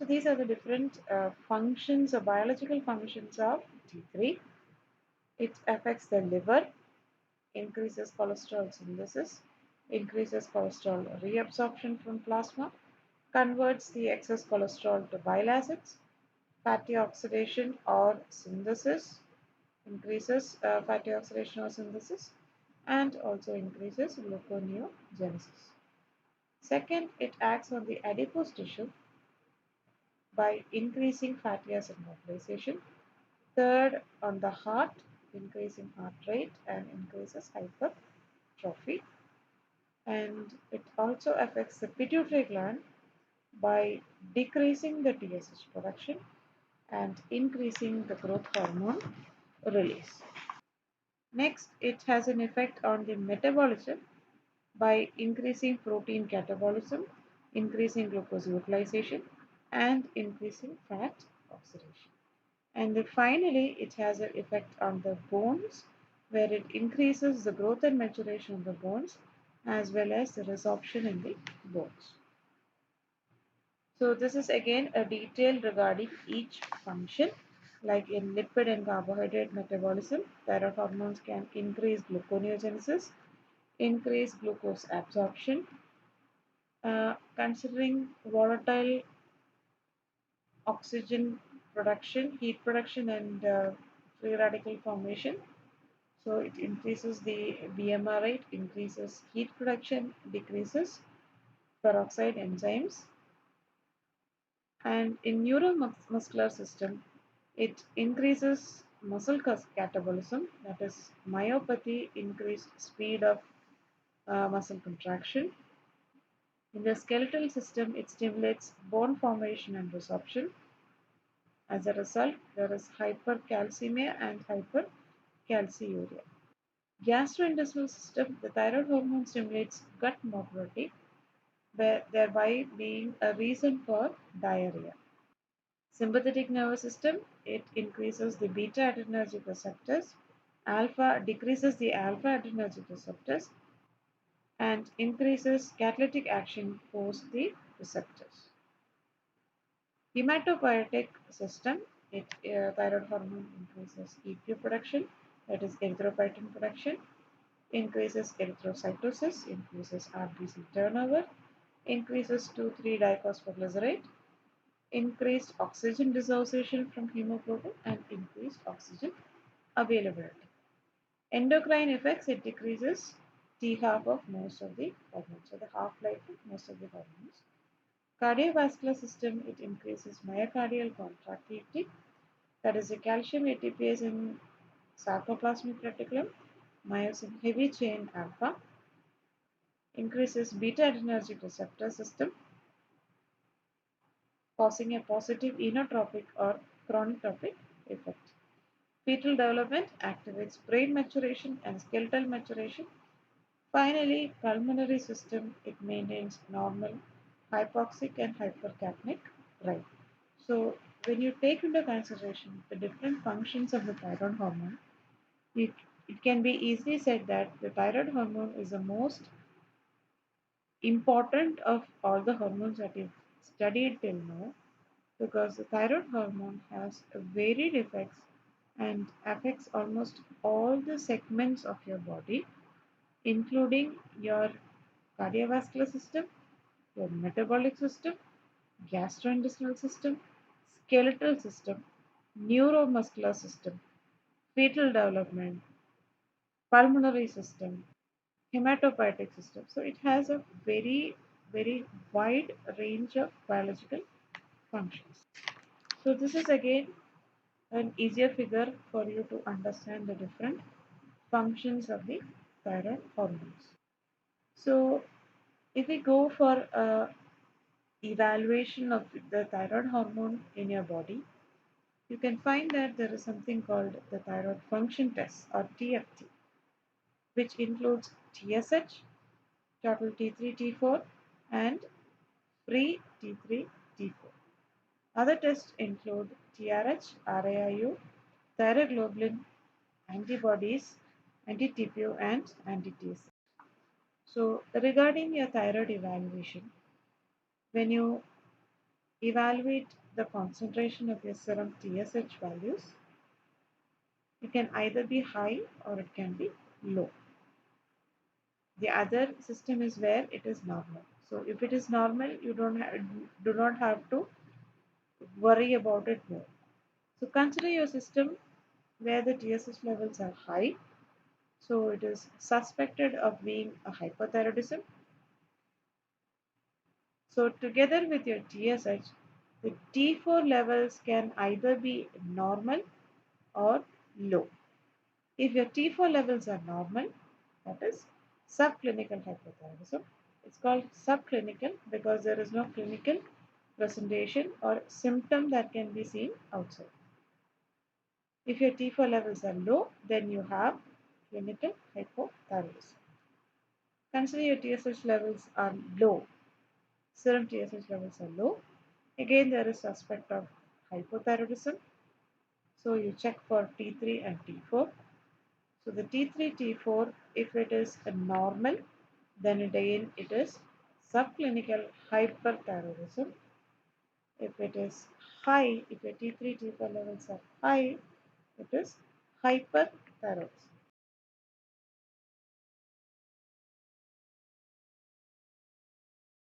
So these are the different functions or biological functions of T3. It affects the liver, increases cholesterol synthesis, increases cholesterol reabsorption from plasma, converts the excess cholesterol to bile acids, fatty oxidation or synthesis, increases fatty oxidation or synthesis, and also increases gluconeogenesis. Second, it acts on the adipose tissue by increasing fatty acid mobilization. Third, on the heart, increasing heart rate and increases hypertrophy. And it also affects the pituitary gland by decreasing the TSH production and increasing the growth hormone release. Next, it has an effect on the metabolism by increasing protein catabolism, increasing glucose utilization, and increasing fat oxidation. And then finally, it has an effect on the bones where it increases the growth and maturation of the bones as well as the resorption in the bones. So this is again a detail regarding each function. Like in lipid and carbohydrate metabolism, thyroid hormones can increase gluconeogenesis, increase glucose absorption, considering volatile oxygen production, heat production, and free radical formation. So it increases the BMR rate, increases heat production, decreases peroxide enzymes. And in neuromuscular system, it increases muscle catabolism, that is myopathy, increased speed of muscle contraction. In the skeletal system, it stimulates bone formation and resorption. As a result, there is hypercalcemia and hypercalciuria. Gastrointestinal system, the thyroid hormone stimulates gut motility, thereby being a reason for diarrhea. Sympathetic nervous system, it increases the beta adrenergic receptors, alpha decreases the alpha adrenergic receptors, and increases catalytic action post the receptors. Hematopoietic system, thyroid hormone increases EQ production, that is erythropoietin production, increases erythrocytosis, increases RBC turnover, increases 2,3-diphosphoglycerate, increased oxygen dissociation from hemoglobin, and increased oxygen availability. Endocrine effects, it decreases T half of most of the hormones, so the half life of most of the hormones. Cardiovascular system, it increases myocardial contractility, that is the calcium ATPase in sarcoplasmic reticulum, myosin heavy chain alpha, increases beta adrenergic receptor system, causing a positive inotropic or chronotropic effect. Fetal development activates brain maturation and skeletal maturation. Finally, pulmonary system, it maintains normal hypoxic and hypercapnic rate. So when you take into consideration the different functions of the thyroid hormone, it, it can be easily said that the thyroid hormone is the most important of all the hormones that you've studied till now, because the thyroid hormone has a varied effects and affects almost all the segments of your body, including your cardiovascular system, your metabolic system, gastrointestinal system, skeletal system, neuromuscular system, fetal development, pulmonary system, hematopoietic system. So it has a very wide range of biological functions. So this is again an easier figure for you to understand the different functions of the thyroid hormones. So if we go for a evaluation of the thyroid hormone in your body, you can find that there is something called the thyroid function test or TFT, which includes TSH, total T3, T4, and free T3, T4. Other tests include TRH, RAIU, thyroglobulin, antibodies, anti-TPO, and anti-TSH. So, regarding your thyroid evaluation, when you evaluate the concentration of your serum TSH values. It can either be high or it can be low. The other system is where it is normal. So if it is normal, you do not have to worry about it more. So consider your system where the TSH levels are high. So it is suspected of being a hypothyroidism. So together with your TSH, the T4 levels can either be normal or low. If your T4 levels are normal, that is subclinical hypothyroidism. It's called subclinical because there is no clinical presentation or symptom that can be seen outside. If your T4 levels are low, then you have clinical hypothyroidism. Consider your TSH levels are low. Serum TSH levels are low. Again, there is suspect of hypothyroidism. So you check for T3 and T4. So the T3, T4, if it is a normal, then again it is subclinical hyperthyroidism. If it is high, if your T3, T4 levels are high, it is hyperthyroidism.